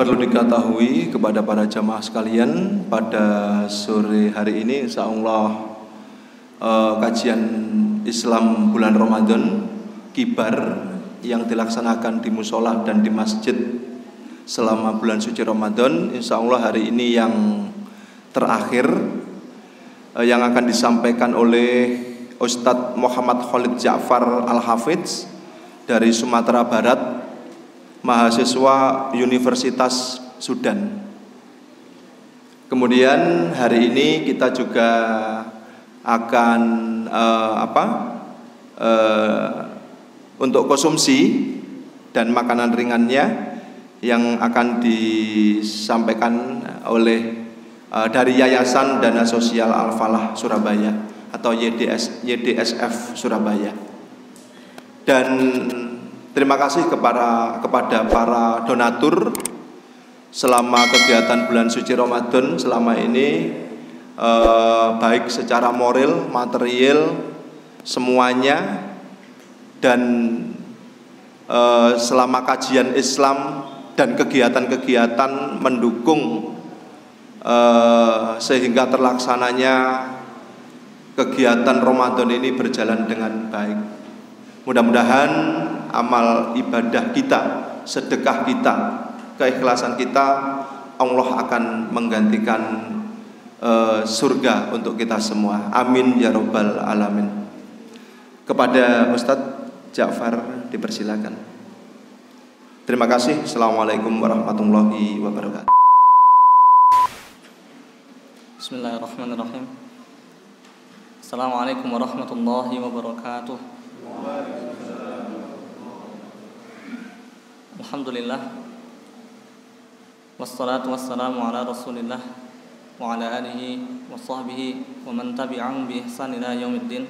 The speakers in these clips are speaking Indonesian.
Perlu diketahui kepada para jamaah sekalian, pada sore hari ini insyaallah kajian Islam bulan Ramadan kibar yang dilaksanakan di musola dan di masjid selama bulan suci Ramadan, insyaallah hari ini yang terakhir, yang akan disampaikan oleh Ustadz Muhammad Khalid Ja'far Al-Hafidz dari Sumatera Barat, mahasiswa Universitas Sudan. Kemudian hari ini kita juga akan untuk konsumsi dan makanan ringannya yang akan disampaikan oleh dari Yayasan Dana Sosial Al-Falah Surabaya atau YDSF Surabaya. Dan terima kasih kepada para donatur selama kegiatan bulan suci Ramadan selama ini, baik secara moral, material, semuanya, dan selama kajian Islam dan kegiatan-kegiatan mendukung sehingga terlaksananya kegiatan Ramadan ini berjalan dengan baik. Mudah-mudahan amal ibadah kita, sedekah kita, keikhlasan kita, Allah akan menggantikan surga untuk kita semua. Amin ya rabbal alamin. Kepada Ustadz Ja'far dipersilakan. Terima kasih. Assalamualaikum warahmatullahi wabarakatuh. Bismillahirrahmanirrahim. Assalamualaikum warahmatullahi wabarakatuh. Alhamdulillah, wassalatu wassalamu ala rasulillah wa ala alihi wa sahbihi wa man tabi'ahum bi ihsan ila yaumiddin.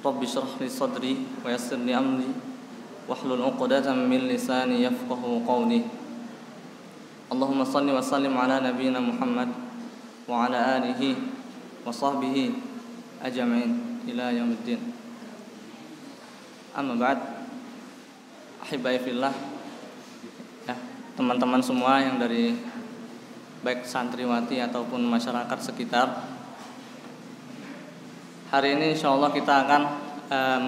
Rabbi shrah li sadri wa yassir li amri wahlul 'uqdatam min lisani yafqahu qawli. Allahumma shalli wa sallim ala nabiyyina Muhammad wa ala alihi wa sahbihi ajma'in ila yaumiddin. Amma ba'd. Ahibai fillah, ya, teman-teman semua yang dari baik santriwati ataupun masyarakat sekitar, hari ini insyaallah kita akan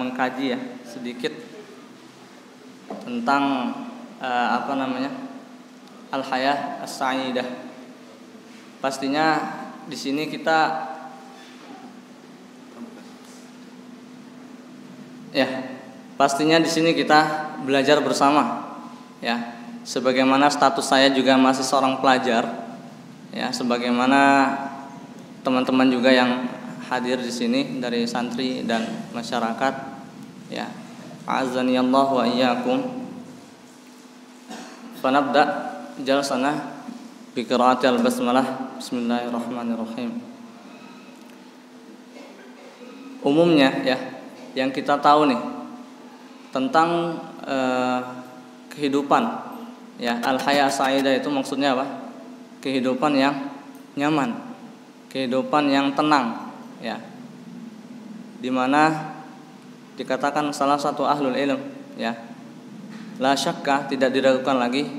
mengkaji ya sedikit tentang al-hayah as-sa'idah. Pastinya di sini kita belajar bersama, ya. Sebagaimana status saya juga masih seorang pelajar, ya. Sebagaimana teman-teman juga yang hadir di sini dari santri dan masyarakat, ya. A'azzani Allah wa iyyakum. Fanabda jalsana bi qiraati al-basmalah. Bismillahirrahmanirrahim. Umumnya, ya, yang kita tahu nih tentang kehidupan, ya, al-hayah sa'idah itu maksudnya apa? Kehidupan yang nyaman, kehidupan yang tenang, ya. Dimana dikatakan salah satu ahlul ilm, ya, la syakka, tidak diragukan lagi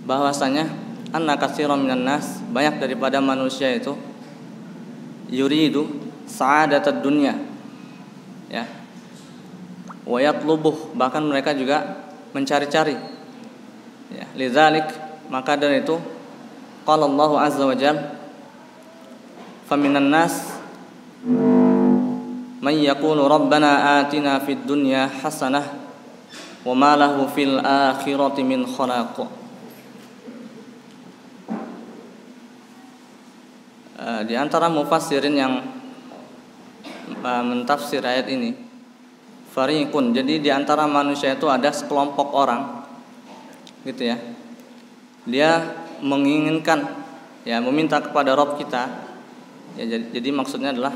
bahwasanya anna katsiran minan nas, banyak daripada manusia itu yuridu sa'adatad dunya, ya, wa yatlubuh, bahkan mereka juga mencari-cari, ya. Lidzalik, maka dari itu qala Allah azza wa jalla, faminan nas may yaqulu rabbana atina fid dunya hasanah wa ma lahu fil akhirati min khalaq. Di antara mufassirin yang mentafsir ayat ini, fariqun, jadi di antara manusia itu ada sekelompok orang, gitu ya. Dia menginginkan, ya, meminta kepada Rabb kita, ya. Jadi maksudnya adalah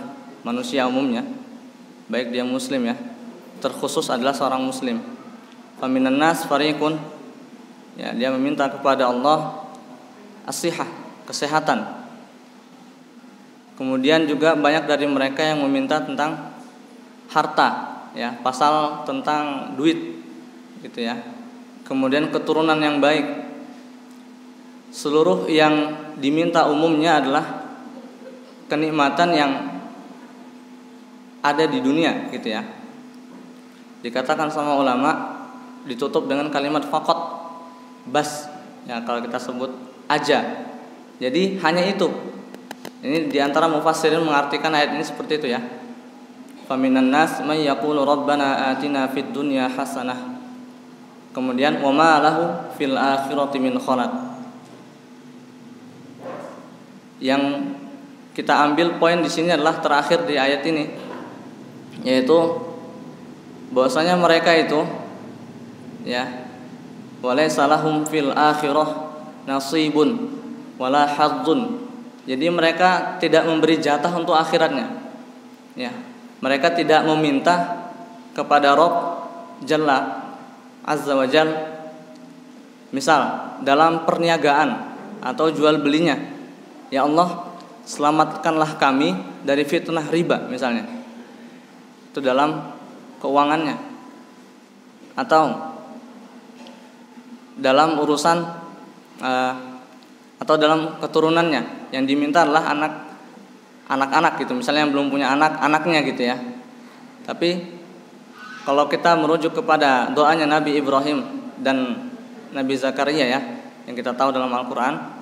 manusia umumnya, baik dia muslim, ya, terkhusus adalah seorang muslim. Faminan nas fariqun, ya, dia meminta kepada Allah as-sihah, kesehatan. Kemudian juga banyak dari mereka yang meminta tentang harta, ya, pasal tentang duit, gitu ya. kemudian keturunan yang baik. Seluruh yang diminta umumnya adalah kenikmatan yang ada di dunia gitu ya. Dikatakan sama ulama, ditutup dengan kalimat faqat, bas ya, kalau kita sebut aja. Jadi hanya itu. Ini diantara mufassirin mengartikan ayat ini seperti itu ya. Faminan nas may yaqulu rabbana atina fid dunya hasanah. Kemudian wa ma lahu fil akhirati min khalaq. Yang kita ambil poin di sini adalah terakhir di ayat ini, yaitu bahwasanya mereka itu ya, walaysa lahum fil akhirah nasibun wala hadzun. Jadi mereka tidak memberi jatah untuk akhiratnya. Ya, mereka tidak meminta kepada Rabb Jalla Azza wa Jal, misal dalam perniagaan atau jual belinya, ya Allah, selamatkanlah kami dari fitnah riba misalnya. Itu dalam keuangannya. Atau dalam urusan atau dalam keturunannya, yang diminta adalah anak-anak gitu, misalnya yang belum punya anak-anaknya gitu ya. Tapi kalau kita merujuk kepada doanya Nabi Ibrahim dan Nabi Zakaria ya, yang kita tahu dalam Al-Quran,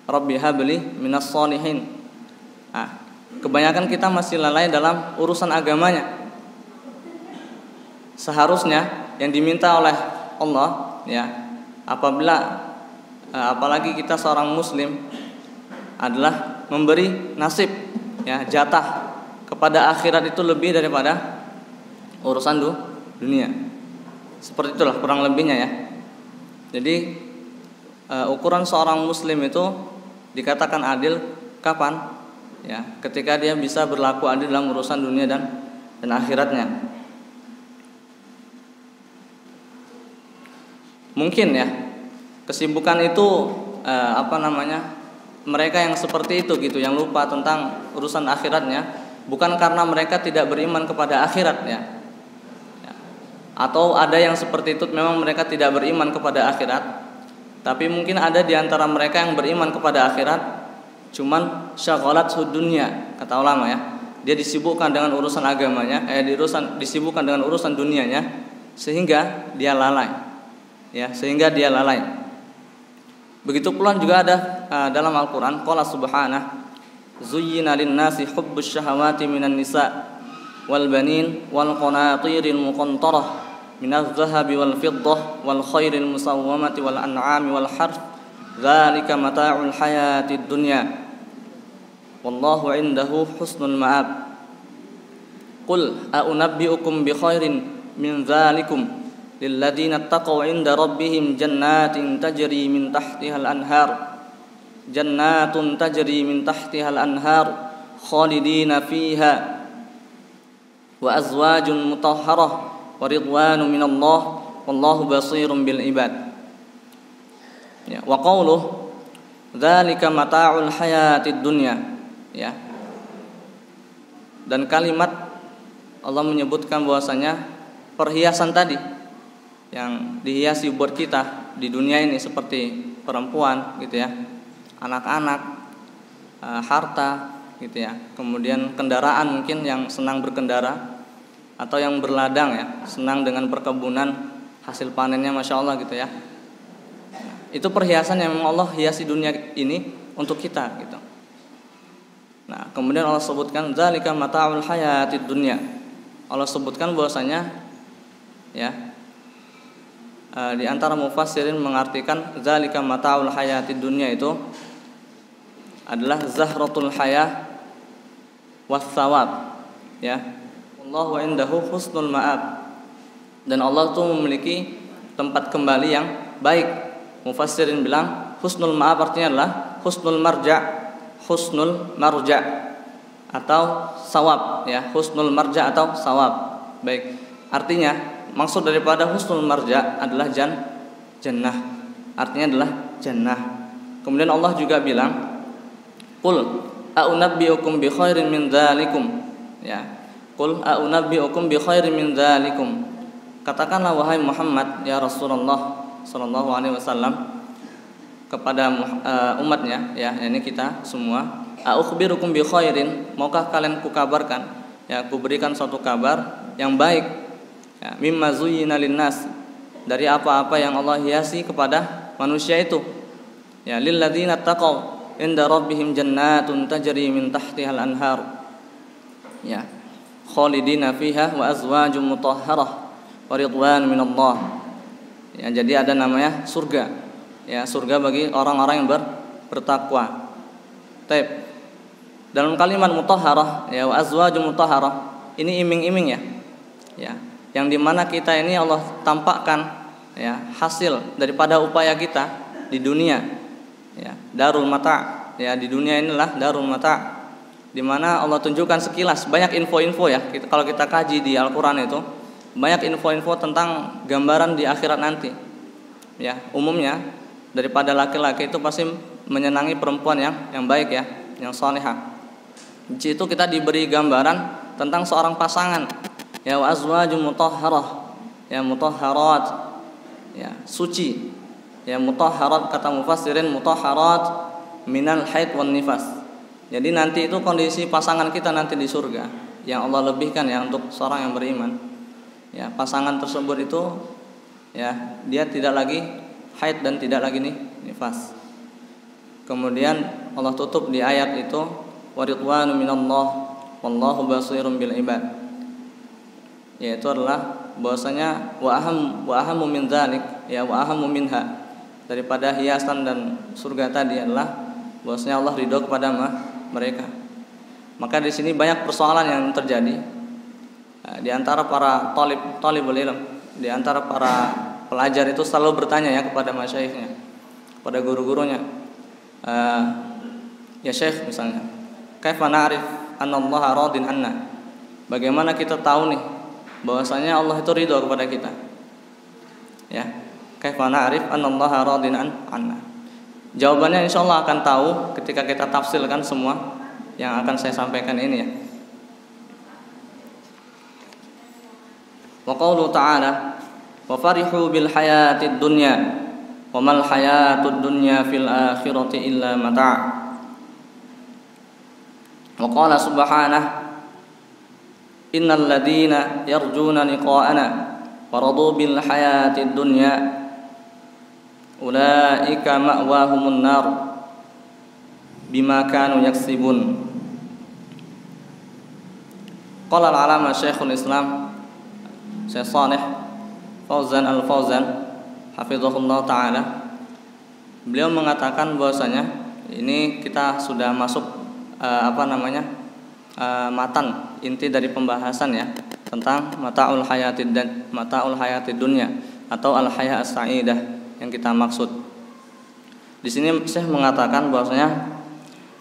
Rabbi habli minas sholihin. Kebanyakan kita masih lalai dalam urusan agamanya. Seharusnya yang diminta oleh Allah ya, apalagi kita seorang muslim, adalah memberi nasib ya, jatah kepada akhirat itu lebih daripada urusan dunia. Seperti itulah kurang lebihnya ya. Jadi ukuran seorang muslim itu dikatakan adil kapan? Ya, ketika dia bisa berlaku adil dalam urusan dunia dan akhiratnya. Mungkin ya, kesibukan itu mereka yang seperti itu gitu, yang lupa tentang urusan akhiratnya, bukan karena mereka tidak beriman kepada akhirat ya. Atau ada yang seperti itu memang mereka tidak beriman kepada akhirat, tapi mungkin ada di antara mereka yang beriman kepada akhirat, cuman syaghalat dunya, kata ulama ya. Dia disibukkan dengan urusan agamanya, disibukkan dengan urusan dunianya, sehingga dia lalai. Ya, sehingga dia lalai. Begitu pula juga ada dalam Al-Qur'an, qala subhanahu, zuyyina lin-nasi hubbus syahawati minan nisa wal banin wal qanatiril muqantarah minaz zahabi wal fiddah wal khairil musawwamati wal an'ami wal harth dzalika mata'ul hayatid dunya wallahu 'indahu husnul ma'ab. Qul a'unabbi'ukum bi khairin min dzalikum lilladzina taqaw 'inda rabbihim jannatin tajri min tahtihal anhar khalidina fiha wa azwajun mutahharah wa ridwanu minallah wallahu basirun bil ibad. Ya, wa qawluhu dzalika mata'ul hayatid dunya ya. Dan kalimat Allah menyebutkan bahwasanya perhiasan tadi yang dihiasi buat kita di dunia ini seperti perempuan gitu ya, anak-anak, harta gitu ya, kemudian kendaraan mungkin yang senang berkendara atau yang berladang ya, senang dengan perkebunan hasil panennya masya Allah gitu ya. Itu perhiasan yang memang Allah hiasi dunia ini untuk kita gitu. Nah, kemudian Allah sebutkan zalika mata'ul hayatid dunya. Allah sebutkan bahwasanya ya, di antara mufassirin mengartikan zalika mata'ul hayatid dunya itu adalah zahratul hayah was thawab ya. Allahu indahu husnul ma'ab. Dan Allah itu memiliki tempat kembali yang baik. Mufassirin bilang husnul ma'ab artinya adalah husnul marja atau sawab ya, husnul marja atau sawab. Baik. Artinya maksud daripada husnul marja adalah jannah. Artinya adalah jannah. Kemudian Allah juga bilang qul a'unabbi'ukum bi khairin min dzalikum ya. Qul a'unabbi'ukum bi khairin min dzalikum katakanlah wahai Muhammad ya Rasulullah sallallahu alaihi wasallam kepada umatnya, ya ini kita semua, a'ukhbirukum bi khairin, maukah kalian kukabarkan, ya kuberikan suatu kabar yang baik, ya, mimma zuyyina linnas, dari apa-apa yang Allah hiasi kepada manusia itu, ya lil ladzina taqaw inda rabbihim jannatun tajri min tahtihal anhar, ya khalidina fiha wa azwajum mutahharah wa ridwan minallah. Ya, jadi ada namanya surga. Ya, surga bagi orang-orang yang bertakwa. Taib. Dalam kalimat mutahharah, ya wa azwajum mutahharah, ini iming-iming ya. Ya, yang dimana kita ini Allah tampakkan ya hasil daripada upaya kita di dunia. Ya, darul mata'. Ya, di dunia inilah darul mata'. Di mana Allah tunjukkan sekilas banyak info-info ya. Kalau kita kaji di Al-Qur'an itu banyak info-info tentang gambaran di akhirat nanti. Ya, umumnya daripada laki-laki itu pasti menyenangi perempuan yang baik ya, yang salihah. Di situ kita diberi gambaran tentang seorang pasangan, ya wa azwajum mutahharah, ya mutahharat, ya suci, ya mutahharat kata mufassirin mutahharat minal haid wan nifas. Jadi nanti itu kondisi pasangan kita nanti di surga yang Allah lebihkan ya untuk seorang yang beriman. Ya, pasangan tersebut itu ya dia tidak lagi haid dan tidak lagi nifas. Kemudian Allah tutup di ayat itu waridwanu minallah wallahu basirun bil ibad. Yaitu adalah bahwasanya wa ahammu min dzalik, ya wa ahammu minha, daripada hiasan dan surga tadi adalah bahwasanya Allah ridho kepada mereka. Maka di sini banyak persoalan yang terjadi di antara para talibul ilm, di antara para pelajar itu selalu bertanya ya kepada masyayikhnya, kepada guru-gurunya, ya syekh misalnya, kaifa na'rif anna Allah radin anna, bagaimana kita tahu nih bahwasanya Allah itu ridho kepada kita, ya kaifa na'rif anna Allah radin anna. Jawabannya insyaallah akan tahu ketika kita tafsirkan semua yang akan saya sampaikan ini ya. Wa qaulu ta'ala wa farihu bil hayatid dunya wa mal hayatud dunya fil akhirati illa mata'. Wa qala subhanahu innal ladzina yarjuna liqa'ana wa radu bil hayatid dunya ulaika ma'wahumun nar bima kanu yaksibun. Qala al-alama Syekhul Islam Syekh Shalih Fauzan Al-Fauzan hafizahullah taala, beliau mengatakan bahwasanya ini kita sudah masuk matan inti dari pembahasan ya tentang mata'ul hayatid dunya atau al-haya as-sa'idah yang kita maksud. Di sini Syekh mengatakan bahwasanya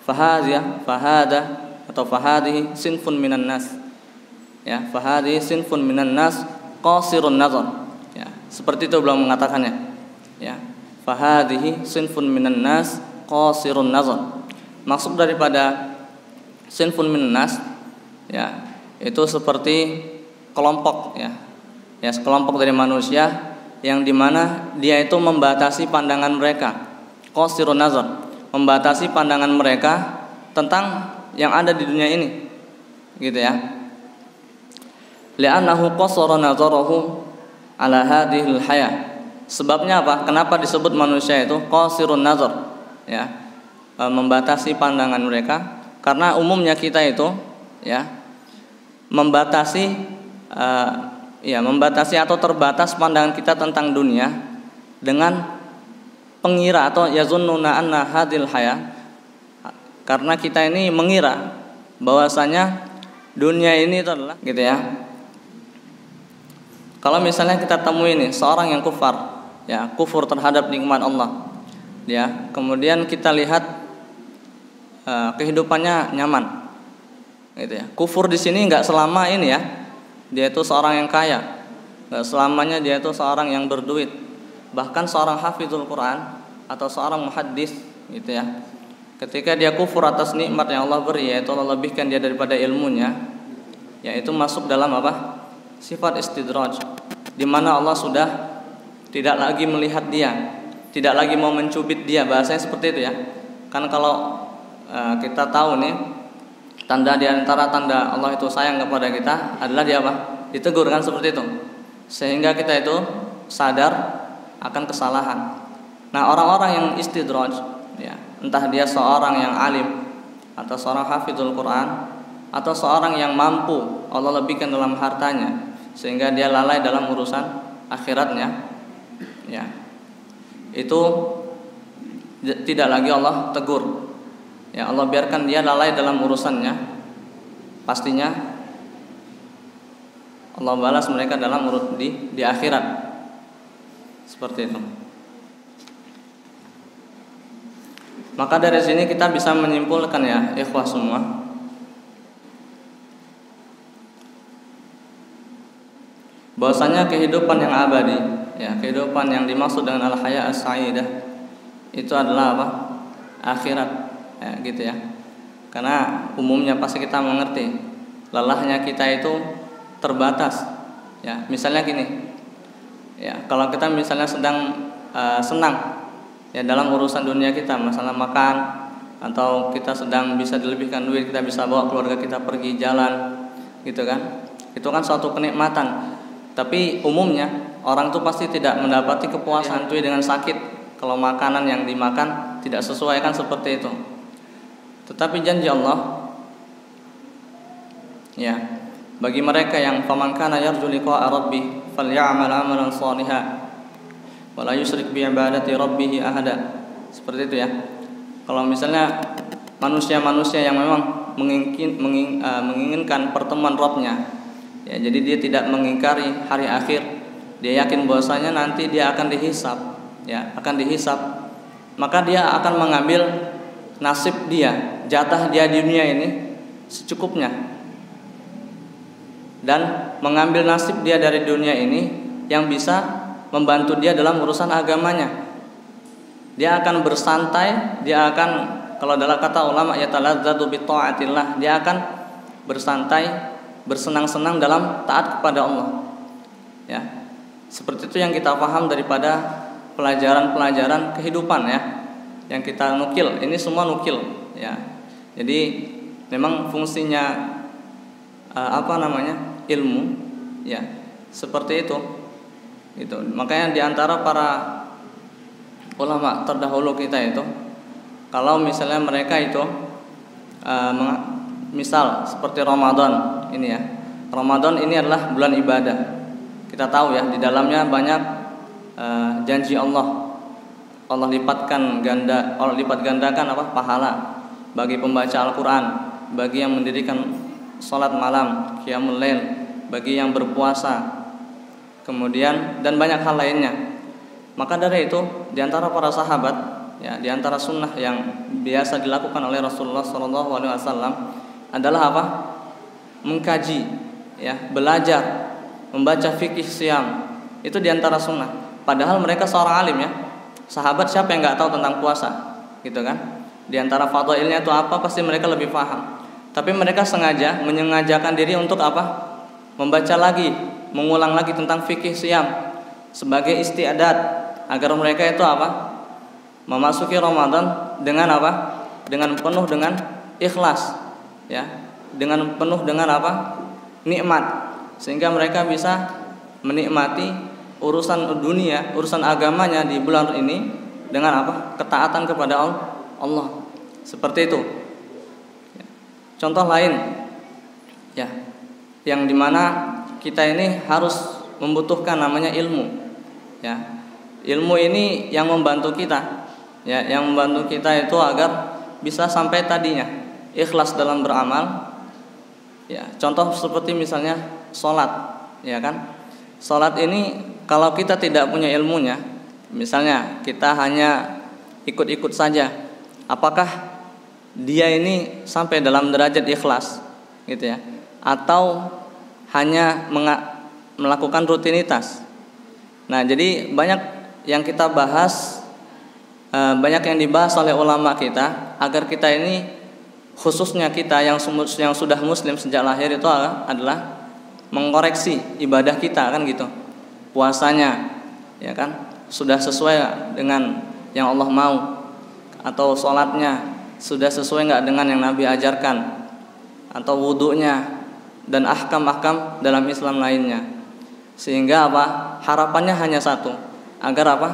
fahada atau fahadihi sinfun minan nas, ya fahadihi sinfun minan nas qasirun nazar. Ya, seperti itu beliau mengatakannya. Ya, fahadihi sinfun minan nas qasirun nazar. Maksud daripada sinfun minan nas ya itu seperti kelompok ya. Ya, sekelompok dari manusia yang dimana dia itu membatasi pandangan mereka. Qasirun nazar, membatasi pandangan mereka tentang yang ada di dunia ini. Gitu ya. Li'annahu qasara nazarahu ala hadhil haya. Sebabnya apa? Kenapa disebut manusia itu qasirun nazar? Ya, membatasi pandangan mereka karena umumnya kita itu ya membatasi atau terbatas pandangan kita tentang dunia dengan pengira atau yazunnuna anna hadhil haya, karena kita ini mengira bahwasanya dunia ini itu adalah gitu ya. Kalau misalnya kita temui ini seorang yang kufar, ya kufur terhadap nikmat Allah, ya kemudian kita lihat kehidupannya nyaman, gitu ya. Kufur di sini nggak selama ini ya, dia itu seorang yang kaya, nggak selamanya dia itu seorang yang berduit, bahkan seorang hafizul Quran atau seorang muhaddis, gitu ya. Ketika dia kufur atas nikmat yang Allah beri, yaitu Allah lebihkan dia daripada ilmunya, yaitu masuk dalam apa? Sifat istidraj, di mana Allah sudah tidak lagi melihat dia, tidak lagi mau mencubit dia, bahasanya seperti itu ya. Kan kalau kita tahu nih, tanda di antara tanda Allah itu sayang kepada kita adalah dia apa? Ditegur kan, seperti itu. Sehingga kita itu sadar akan kesalahan. Nah, orang-orang yang istidraj, ya, entah dia seorang yang alim atau seorang hafizul Quran atau seorang yang mampu Allah lebihkan dalam hartanya sehingga dia lalai dalam urusan akhiratnya, ya, itu tidak lagi Allah tegur. Ya, Allah biarkan dia lalai dalam urusannya. Pastinya Allah balas mereka dalam urut di akhirat. Seperti itu. Maka dari sini kita bisa menyimpulkan ya, ikhwah semua, bahwasanya kehidupan yang abadi, ya, kehidupan yang dimaksud dengan al-haya as-sa'idah itu adalah apa? Akhirat, ya, gitu ya. Karena umumnya pasti kita mengerti lelahnya kita itu terbatas, ya. Misalnya gini, ya, kalau kita misalnya sedang senang, ya, dalam urusan dunia kita, masalah makan, atau kita sedang bisa dilebihkan duit, kita bisa bawa keluarga kita pergi jalan, gitu kan? Itu kan suatu kenikmatan. Tapi umumnya orang itu pasti tidak mendapati kepuasan itu dengan sakit kalau makanan yang dimakan tidak sesuai, kan seperti itu. Tetapi janji Allah, ya, bagi mereka yang faman kana yarju liqa'a rabbih falyamal 'amalan shalihan wala yusyrik bi ibadati rabbih ahada. Seperti itu ya. Kalau misalnya manusia-manusia yang memang menginginkan pertemuan Rabbnya, ya, jadi dia tidak mengingkari hari akhir, dia yakin bahwasanya nanti dia akan dihisab, ya, akan dihisab, maka dia akan mengambil nasib dia, jatah dia di dunia ini secukupnya, dan mengambil nasib dia dari dunia ini yang bisa membantu dia dalam urusan agamanya. Dia akan bersantai, dia akan, kalau dalam kata ulama, yataladzadu bi taatillah, dia akan bersantai, bersenang-senang dalam taat kepada Allah. Ya. Seperti itu yang kita paham daripada pelajaran-pelajaran kehidupan, ya, yang kita nukil. Ini semua nukil, ya. Jadi memang fungsinya ilmu, ya, seperti itu. Itu makanya diantara para ulama terdahulu kita itu, kalau misalnya mereka itu misal seperti Ramadan ini, ya, Ramadan ini adalah bulan ibadah. Kita tahu ya, di dalamnya banyak janji Allah. Allah lipat gandakan pahala bagi pembaca Al-Quran, bagi yang mendirikan sholat malam, qiyamul lail, bagi yang berpuasa, kemudian dan banyak hal lainnya. Maka dari itu, diantara para sahabat, ya, diantara sunnah yang biasa dilakukan oleh Rasulullah SAW adalah apa? Mengkaji, ya, belajar, membaca fikih siam. Itu diantara sunnah. Padahal mereka seorang alim, ya. Sahabat siapa yang nggak tahu tentang puasa, gitu kan? Diantara fadhailnya itu apa? Pasti mereka lebih paham. Tapi mereka menyengajakan diri untuk apa? Membaca lagi, mengulang lagi tentang fikih siam sebagai istiadat agar mereka itu apa? Memasuki Ramadan dengan apa? Dengan penuh dengan ikhlas, ya, dengan penuh dengan apa? Nikmat, sehingga mereka bisa menikmati urusan dunia, urusan agamanya di bulan ini dengan apa? Ketaatan kepada Allah. Seperti itu. Contoh lain, ya, yang dimana kita ini harus membutuhkan namanya ilmu, ya. Ilmu ini yang membantu kita, ya, yang membantu kita itu agar bisa sampai tadinya ikhlas dalam beramal, ya. Contoh seperti misalnya sholat, ya kan? Sholat ini kalau kita tidak punya ilmunya, misalnya kita hanya ikut-ikut saja, apakah dia ini sampai dalam derajat ikhlas, gitu ya, atau hanya melakukan rutinitas. Nah, jadi banyak yang kita bahas, banyak yang dibahas oleh ulama kita agar kita ini, khususnya kita yang sudah muslim sejak lahir, itu adalah mengkoreksi ibadah kita, kan gitu. puasanya, ya kan, sudah sesuai dengan yang Allah mau, atau sholatnya sudah sesuai nggak dengan yang Nabi ajarkan, atau wudhunya dan ahkam-ahkam dalam Islam lainnya. Sehingga apa? Harapannya hanya satu, agar apa?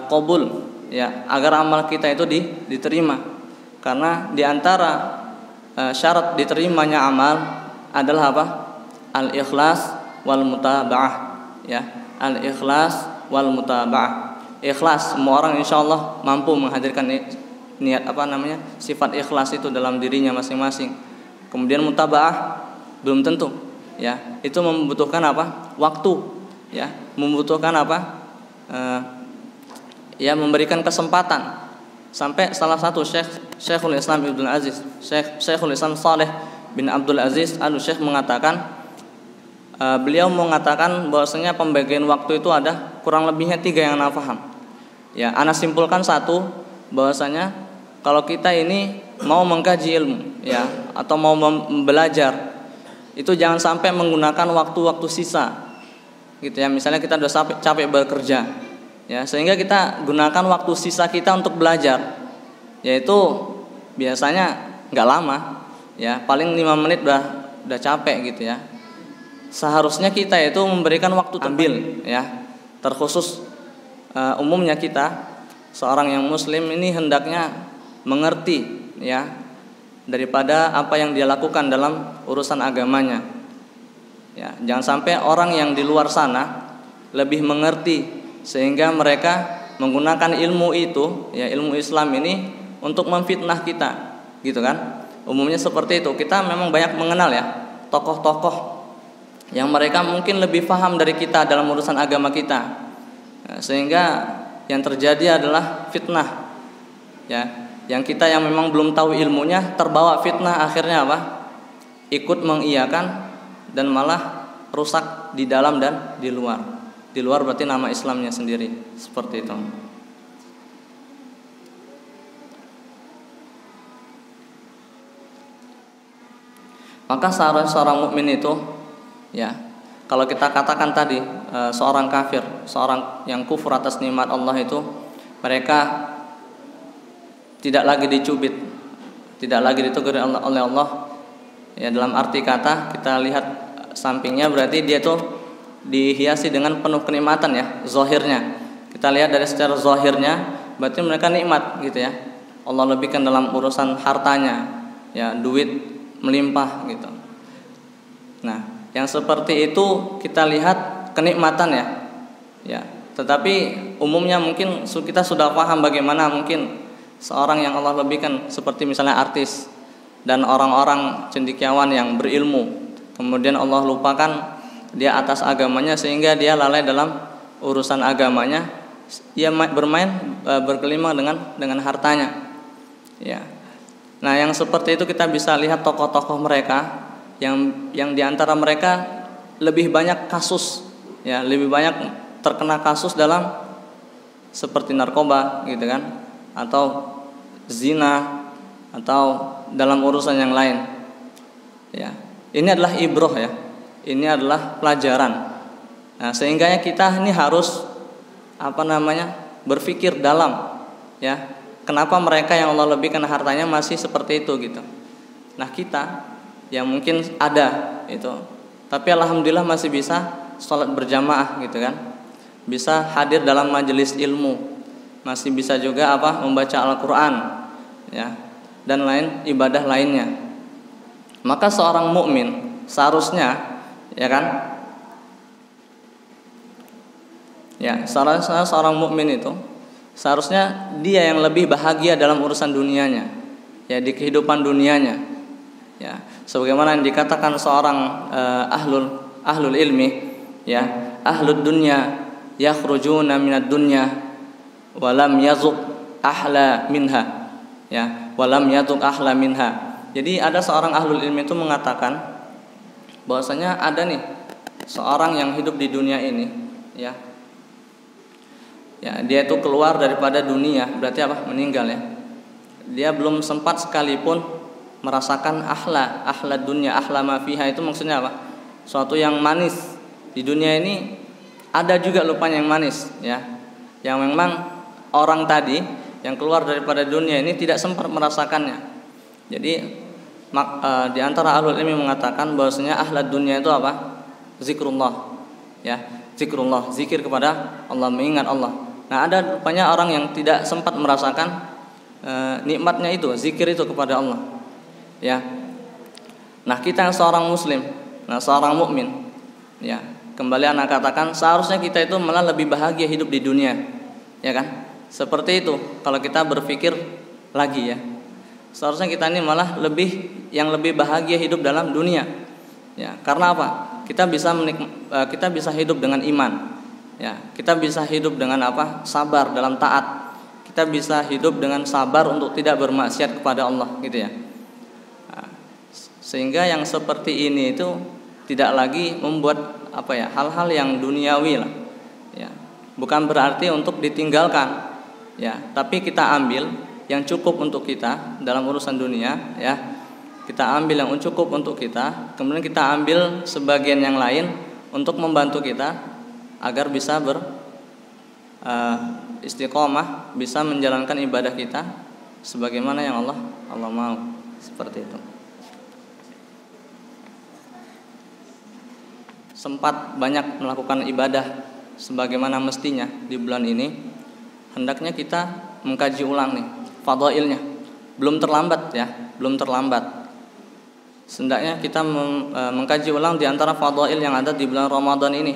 Qabul, ya, agar amal kita itu diterima. Karena diantara syarat diterimanya amal adalah apa? Al-ikhlas wal mutaba'ah, ya, al-ikhlas wal mutaba'ah. Ikhlas, semua orang insyaallah mampu menghadirkan niat sifat ikhlas itu dalam dirinya masing-masing. Kemudian mutaba'ah belum tentu, ya, itu membutuhkan apa? Waktu, ya, membutuhkan apa? Ya, memberikan kesempatan. Sampai salah satu Syekhul Islam Ibnu Aziz, Syekhul Islam Saleh bin Abdul Aziz Al-Syekh mengatakan, beliau mengatakan bahwasanya pembagian waktu itu ada kurang lebihnya 3 yang ana paham. Ya, ana simpulkan satu, bahwasanya kalau kita ini mau mengkaji ilmu, ya, atau mau belajar, itu jangan sampai menggunakan waktu-waktu sisa, gitu ya. Misalnya kita udah capek bekerja, ya, sehingga kita gunakan waktu sisa kita untuk belajar, yaitu biasanya nggak lama, ya, paling 5 menit udah capek, gitu ya. Seharusnya kita itu memberikan waktu ambil, ya, terkhusus umumnya kita seorang yang muslim ini hendaknya mengerti, ya, daripada apa yang dia lakukan dalam urusan agamanya. Ya, jangan sampai orang yang di luar sana lebih mengerti sehingga mereka menggunakan ilmu itu, ya, ilmu Islam ini untuk memfitnah kita, gitu kan? Umumnya seperti itu. Kita memang banyak mengenal, ya, tokoh-tokoh yang mereka mungkin lebih paham dari kita dalam urusan agama kita. Sehingga yang terjadi adalah fitnah, ya, yang kita yang memang belum tahu ilmunya terbawa fitnah, akhirnya apa? Ikut mengiyakan dan malah rusak di dalam dan di luar. Di luar berarti nama Islamnya sendiri, seperti itu. Maka seorang mukmin itu, ya, kalau kita katakan tadi seorang kafir, seorang yang kufur atas nikmat Allah itu, mereka tidak lagi dicubit, tidak lagi ditegur oleh Allah. Ya, dalam arti kata kita lihat sampingnya berarti dia tuh dihiasi dengan penuh kenikmatan, ya, zahirnya. Kita lihat dari secara zahirnya berarti mereka nikmat, gitu ya. Allah lebihkan dalam urusan hartanya, ya, duit melimpah, gitu. Nah, yang seperti itu kita lihat kenikmatan, ya. Ya, tetapi umumnya mungkin kita sudah paham bagaimana mungkin seorang yang Allah lebihkan seperti misalnya artis dan orang-orang cendekiawan yang berilmu, kemudian Allah lupakan dia atas agamanya sehingga dia lalai dalam urusan agamanya, dia berkelimang dengan hartanya, ya. Nah, yang seperti itu kita bisa lihat tokoh-tokoh mereka yang diantara mereka lebih banyak kasus, ya, lebih banyak terkena kasus dalam seperti narkoba, gitu kan, atau zina, atau dalam urusan yang lain, ya. Ini adalah ibroh, ya, ini adalah pelajaran. Nah, sehingga kita ini harus berpikir dalam, ya, kenapa mereka yang Allah lebihkan hartanya masih seperti itu, gitu. Nah, kita yang mungkin ada itu, tapi alhamdulillah masih bisa sholat berjamaah, gitu kan, bisa hadir dalam majelis ilmu, masih bisa juga membaca Al-Quran, ya, dan lain ibadah lainnya. Maka seorang mukmin seharusnya, ya kan, ya, seorang mukmin itu seharusnya dia yang lebih bahagia dalam urusan dunianya, ya, di kehidupan dunianya, ya, sebagaimana yang dikatakan seorang ahlul ilmi, ya, ahlud dunya yakhrujuna minad dunya walam yazuq ahla minha, ya, walam yazuq ahla minha. Jadi ada seorang ahlul ilmi itu mengatakan bahwasanya ada nih seorang yang hidup di dunia ini, ya, ya, dia itu keluar daripada dunia, berarti meninggal, ya. Dia belum sempat sekalipun merasakan ahla dunia, ahla ma fiha, itu maksudnya apa? Suatu yang manis di dunia ini ada juga lupanya yang manis, ya, yang memang orang tadi yang keluar daripada dunia ini tidak sempat merasakannya. Jadi di antara ahlul ilmi mengatakan bahwasanya ahlad dunia itu apa? Zikrullah, ya, zikrullah, zikir kepada Allah, mengingat Allah. Nah, ada rupanya orang yang tidak sempat merasakan nikmatnya itu, zikir itu kepada Allah, ya. Nah, kita yang seorang muslim, seorang mukmin, ya, kembali anak katakan seharusnya kita itu malah lebih bahagia hidup di dunia, ya kan? Seperti itu kalau kita berpikir lagi, ya. Seharusnya kita ini malah lebih bahagia hidup dalam dunia, ya. Karena apa? Kita bisa hidup dengan iman, ya. Kita bisa hidup dengan apa? Sabar dalam taat. Kita bisa hidup dengan sabar untuk tidak bermaksiat kepada Allah, gitu, ya. Sehingga yang seperti ini itu tidak lagi membuat hal-hal yang duniawi lah, ya. Bukan berarti untuk ditinggalkan, ya, tapi kita ambil yang cukup untuk kita dalam urusan dunia, ya. Kita ambil yang cukup untuk kita, kemudian kita ambil sebagian yang lain untuk membantu kita agar bisa istiqomah, bisa menjalankan ibadah kita sebagaimana yang Allah mau, seperti itu. Sempat banyak melakukan ibadah sebagaimana mestinya di bulan ini, hendaknya kita mengkaji ulang nih fadhailnya. Belum terlambat, ya, belum terlambat. Hendaknya kita mengkaji ulang di antara fadhail yang ada di bulan Ramadan ini.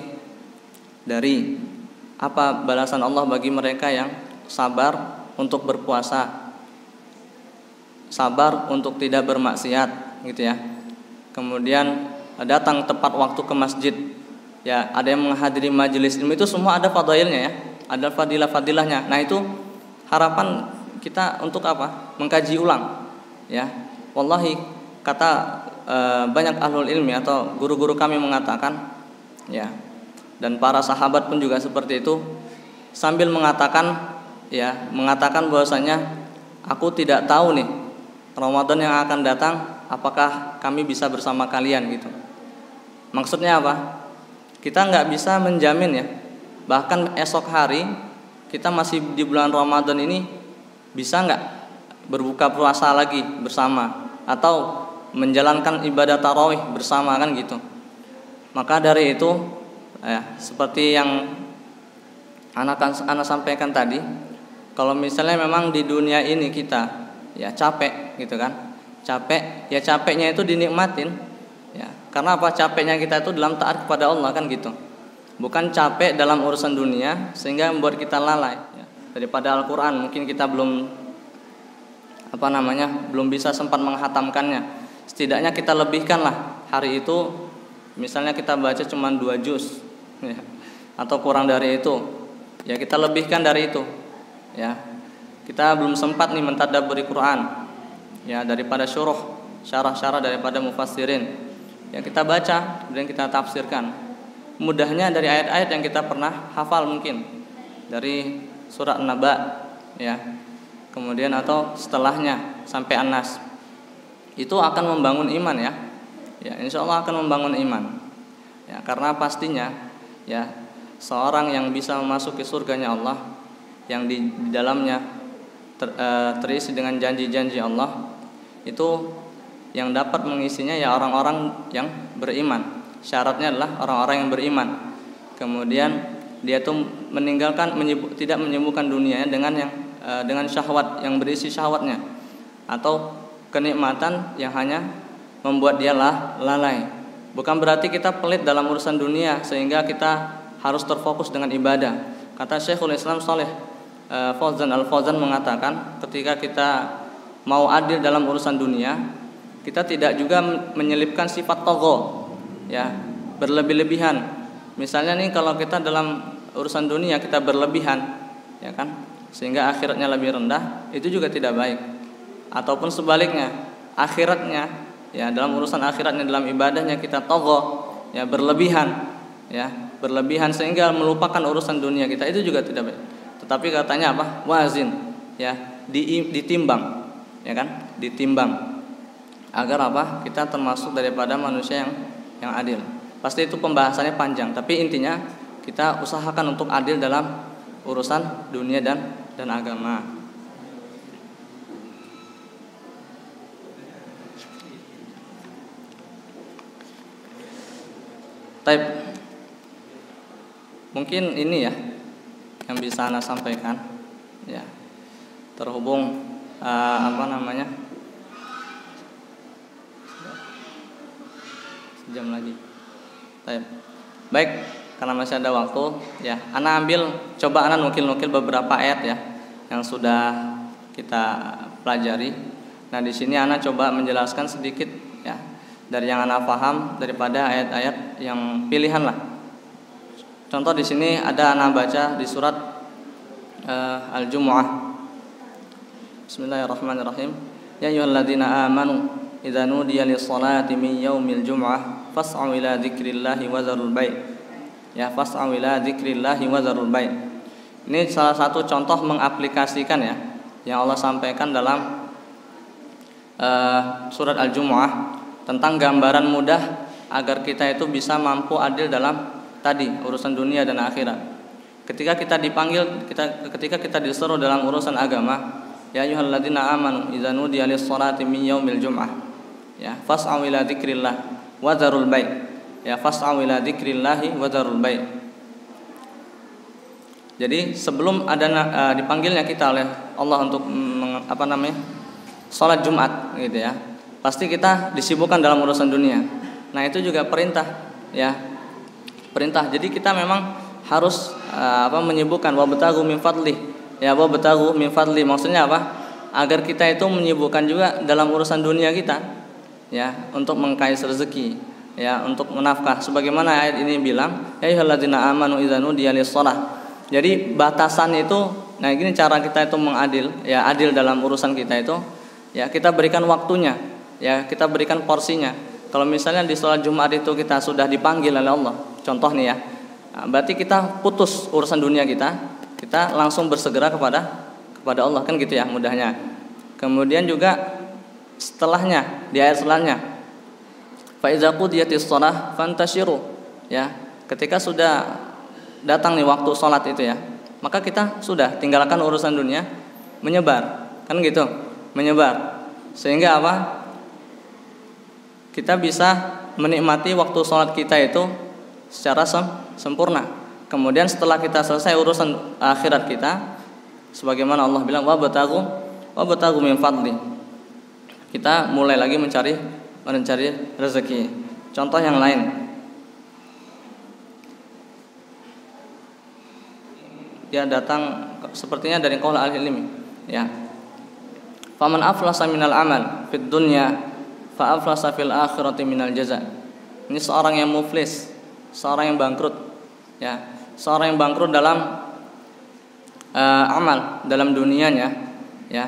Dari apa balasan Allah bagi mereka yang sabar untuk berpuasa, sabar untuk tidak bermaksiat, gitu, ya. Kemudian datang tepat waktu ke masjid, ya, ada yang menghadiri majelis ilmu, itu semua ada fadailnya, ya, ada fadilah-fadilahnya. Nah, itu harapan kita untuk apa? Mengkaji ulang, ya. Wallahi, kata banyak ahlul ilmi atau guru-guru kami mengatakan, ya, dan para sahabat pun juga seperti itu, sambil mengatakan bahwasanya aku tidak tahu nih Ramadan yang akan datang apakah kami bisa bersama kalian, gitu. Maksudnya apa? Kita nggak bisa menjamin, ya. Bahkan esok hari kita masih di bulan Ramadan ini bisa nggak berbuka puasa lagi bersama atau menjalankan ibadah tarawih bersama, kan gitu. Maka dari itu, ya, seperti yang anak sampaikan tadi, kalau misalnya memang di dunia ini kita, ya, capek, gitu kan. Capek, ya, capeknya itu dinikmatin, ya. Karena apa? Capeknya kita itu dalam taat kepada Allah, kan gitu. Bukan capek dalam urusan dunia sehingga membuat kita lalai, ya. Daripada Al-Qur'an mungkin kita belum bisa sempat menghatamkannya. Setidaknya kita lebihkanlah hari itu, misalnya kita baca cuma 2 juz, ya, atau kurang dari itu, ya, kita lebihkan dari itu, ya. Kita belum sempat nih mentadabburi Quran, ya, daripada syarah-syarah daripada mufassirin, ya, kita baca kemudian kita tafsirkan. Mudahnya dari ayat-ayat yang kita pernah hafal, mungkin dari surah An-Naba, ya, kemudian atau setelahnya sampai An-Nas. Itu akan membangun iman, ya. Ya, insyaallah akan membangun iman, ya, karena pastinya, ya, seorang yang bisa memasuki surganya Allah, yang di dalamnya terisi dengan janji-janji Allah, itu yang dapat mengisinya, ya, orang-orang yang beriman. Syaratnya adalah orang-orang yang beriman. Kemudian dia tuh tidak menyibukkan dunianya dengan syahwat yang berisi syahwatnya, atau kenikmatan yang hanya membuat dia lalai. Bukan berarti kita pelit dalam urusan dunia sehingga kita harus terfokus dengan ibadah. Kata Syekhul Islam Shalih Al-Fauzan mengatakan, ketika kita mau adil dalam urusan dunia, kita tidak juga menyelipkan sifat tagha, ya, berlebih-lebihan. Misalnya nih, kalau kita dalam urusan dunia kita berlebihan, ya kan, sehingga akhiratnya lebih rendah, itu juga tidak baik. Ataupun sebaliknya, akhiratnya, ya, dalam urusan akhiratnya, dalam ibadahnya kita tagha, ya, berlebihan, ya, berlebihan sehingga melupakan urusan dunia kita, itu juga tidak baik. Tetapi katanya apa? Wazin, ya, ditimbang, ya kan, ditimbang agar apa? Kita termasuk daripada manusia yang adil. Pasti itu pembahasannya panjang, tapi intinya kita usahakan untuk adil dalam urusan dunia dan agama. Taib. Mungkin ini ya yang bisa Ana sampaikan ya. Terhubung sejam lagi. Baik, karena masih ada waktu ya, Ana coba Ana nukil beberapa ayat ya yang sudah kita pelajari. Nah, di sini Ana coba menjelaskan sedikit ya dari yang Ana paham daripada ayat-ayat yang pilihan lah. Contoh di sini ada Ana baca di surat Al-Jumu'ah. Bismillahirrahmanirrahim. Ya ayyuhalladzina amanu idza nudiya lis-salati min yaumil jumu'ah fas'au ila dzikrillahi wa dzarul bai'. Ya, fas'au ila dzikrillahi wa dzarul bai'. Ini salah satu contoh mengaplikasikan ya yang Allah sampaikan dalam surat Al-Jumu'ah tentang gambaran mudah agar kita itu bisa mampu adil dalam tadi urusan dunia dan akhirat. Ketika kita dipanggil, ketika kita disuruh dalam urusan agama, ya ayyuhalladzina amanu idza nudiya lis-salati min yaumil jumu'ah. Ya, fas'au ila dzikrillah wa dzarul bai'. Ya, fas'au ila dzikrillahi wa dzarul bai'. Jadi sebelum ada dipanggilnya kita oleh Allah untuk salat Jumat gitu ya, pasti kita disibukkan dalam urusan dunia. Nah, itu juga perintah ya. Perintah. Jadi kita memang harus menyibukkan wabtaghu min fadli. Ya, wabtaghu min fadli maksudnya apa? Agar kita itu menyibukkan juga dalam urusan dunia kita ya, untuk mengkais rezeki ya, untuk menafkah sebagaimana ayat ini bilang, ya ayyuhalladzina amanu idza nudiya lis-shalah. Jadi batasan itu, nah gini cara kita itu mengadil ya, adil dalam urusan kita itu ya, kita berikan waktunya ya, kita berikan porsinya. Kalau misalnya di sholat Jumat itu kita sudah dipanggil oleh Allah, contoh nih ya, berarti kita putus urusan dunia kita langsung bersegera kepada Allah, kan gitu ya mudahnya. Kemudian juga setelahnya di ayat selanjutnya, fa iza qudiyatis shalah fantashiru ya, ketika sudah datang nih waktu sholat itu ya, maka kita sudah tinggalkan urusan dunia, menyebar, kan gitu, menyebar, sehingga apa? Kita bisa menikmati waktu sholat kita itu secara sempurna. Kemudian setelah kita selesai urusan akhirat kita, sebagaimana Allah bilang wabtaghu min fadli, kita mulai lagi mencari rezeki. Contoh yang lain, dia datang sepertinya dari qaul al-ilmi ya, faman aflasa minal amal fid dunya fa aflasa fil akhirati minal jaza. Ini seorang yang muflis, seorang yang bangkrut ya, seorang yang bangkrut dalam amal dalam dunianya ya.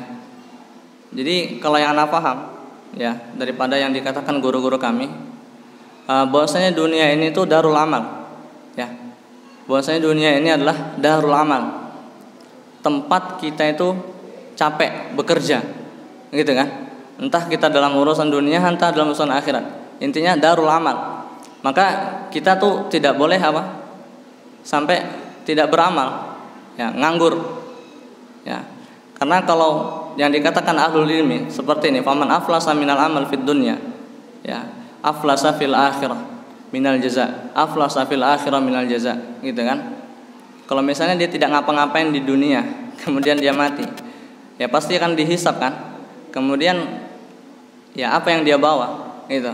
Jadi kalau yang Anda paham ya daripada yang dikatakan guru-guru kami, bahwasanya dunia ini tuh darul amal ya, bahwasanya dunia ini adalah darul amal, tempat kita itu capek bekerja gitu kan, entah kita dalam urusan dunia entah dalam urusan akhirat, intinya darul amal. Maka kita tuh tidak boleh sampai tidak beramal ya, nganggur ya. Karena kalau yang dikatakan ahlul ilmi seperti ini, faman aflasa minal amal fid dunya ya, aflasa fil akhirah minal jaza, aflasa fil akhirah minal jaza gitu kan. Kalau misalnya dia tidak ngapa-ngapain di dunia kemudian dia mati, ya pasti akan dihisab kan. Kemudian ya apa yang dia bawa gitu.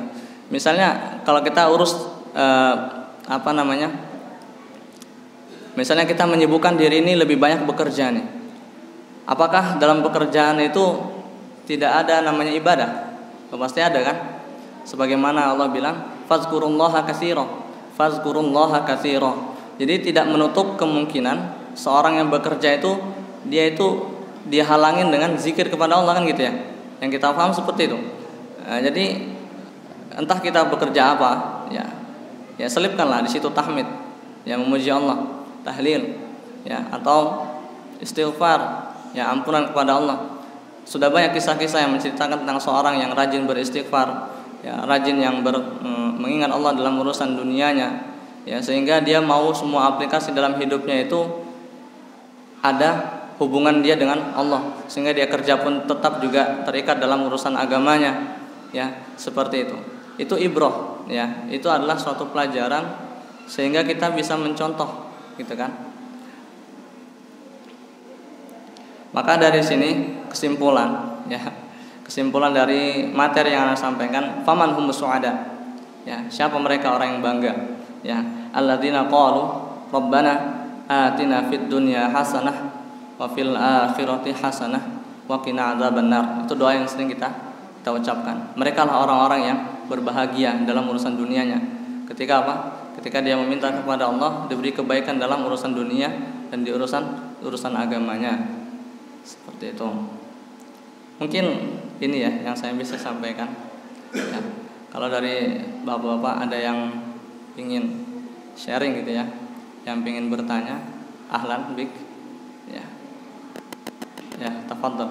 Misalnya kalau kita urus misalnya kita menyibukkan diri ini lebih banyak bekerja nih, apakah dalam pekerjaan itu tidak ada namanya ibadah? Pasti ada kan. Sebagaimana Allah bilang fazkurullaha katsira, fazkurullaha katsira. Jadi tidak menutup kemungkinan seorang yang bekerja itu dia halangin dengan zikir kepada Allah, kan gitu ya. Yang kita paham seperti itu. Jadi entah kita bekerja apa ya selipkanlah di situ tahmid ya, memuji Allah, tahlil ya, atau istighfar ya, ampunan kepada Allah. Sudah banyak kisah-kisah yang menceritakan tentang seorang yang rajin beristighfar ya, rajin yang mengingat Allah dalam urusan dunianya ya, sehingga dia mau semua aplikasi dalam hidupnya itu ada hubungan dia dengan Allah, sehingga dia kerja pun tetap juga terikat dalam urusan agamanya, ya, seperti itu. Itu ibrah, ya, itu adalah suatu pelajaran sehingga kita bisa mencontoh, gitu kan. Maka dari sini kesimpulan, ya, kesimpulan dari materi yang Anda sampaikan, faman humus suada, ya, siapa mereka orang yang bangga, ya, alladzina qalu rabbana atina fid dunya hasanah wa fil akhirati hasanah wa qina adzabannar. Itu doa yang sering kita ucapkan. Mereka lah orang-orang yang berbahagia dalam urusan dunianya. Ketika apa? Ketika dia meminta kepada Allah diberi kebaikan dalam urusan dunia dan di urusan agamanya. Seperti itu. Mungkin ini ya yang saya bisa sampaikan. Ya. Kalau dari bapak-bapak ada yang ingin sharing gitu ya, yang ingin bertanya, ahlan bik. Ya. Ya, tafadhol.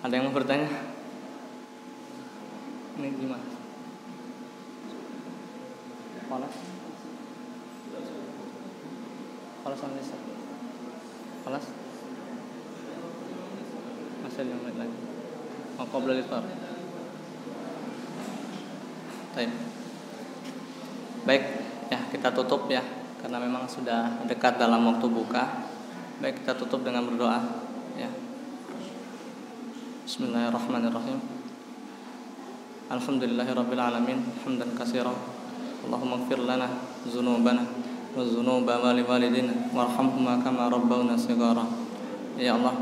Ada yang mau bertanya? Ini gimana? Panas? Panas sama Nisa? Panas? Masih 5 menit lagi. Mau qabla al-iftar. Baik, ya kita tutup ya, karena memang sudah dekat dalam waktu buka. Baik, kita tutup dengan berdoa ya. Bismillahirrahmanirrahim. Alhamdulillahirabbil alamin, hamdan katsiran. Allahumma ighfir lana dzunubana wa dzunuba waliwalidina warhamhuma kama rabbawna shighara. Ya Allah,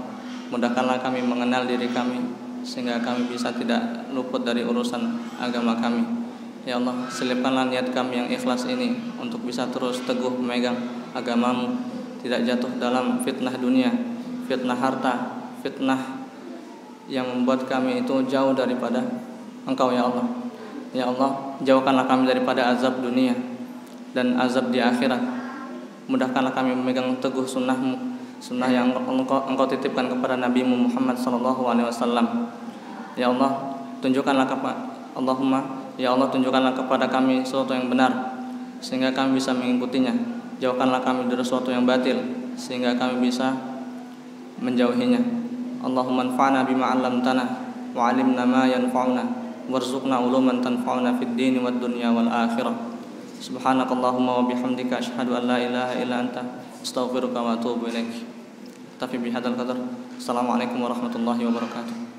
mudahkanlah kami mengenal diri kami sehingga kami bisa tidak luput dari urusan agama kami. Ya Allah, selipkanlah niat kami yang ikhlas ini untuk bisa terus teguh memegang agamamu, tidak jatuh dalam fitnah dunia, fitnah harta, fitnah yang membuat kami itu jauh daripada Engkau ya Allah. Ya Allah, jauhkanlah kami daripada azab dunia dan azab di akhirat. Mudahkanlah kami memegang teguh sunnah-Mu, sunnah yang Engkau titipkan kepada Nabi-Mu Muhammad SAW. Ya Allah, tunjukkanlah Allahumma, ya Allah, tunjukkanlah kepada kami sesuatu yang benar sehingga kami bisa mengikutinya. Jauhkanlah kami dari sesuatu yang batil sehingga kami bisa menjauhinya. Allahumma anfa'na bima 'allamtana wa 'allimna ma yanfa'una warzuqna uluman tanfa'una fid dini wad dunya wal akhirah. Subhanakallahumma wa bihamdika asyhadu an la ilaha illa anta astaghfiruka wa atubu ilaik. Tafi bihadzal qadar. Assalamualaikum warahmatullahi wabarakatuh.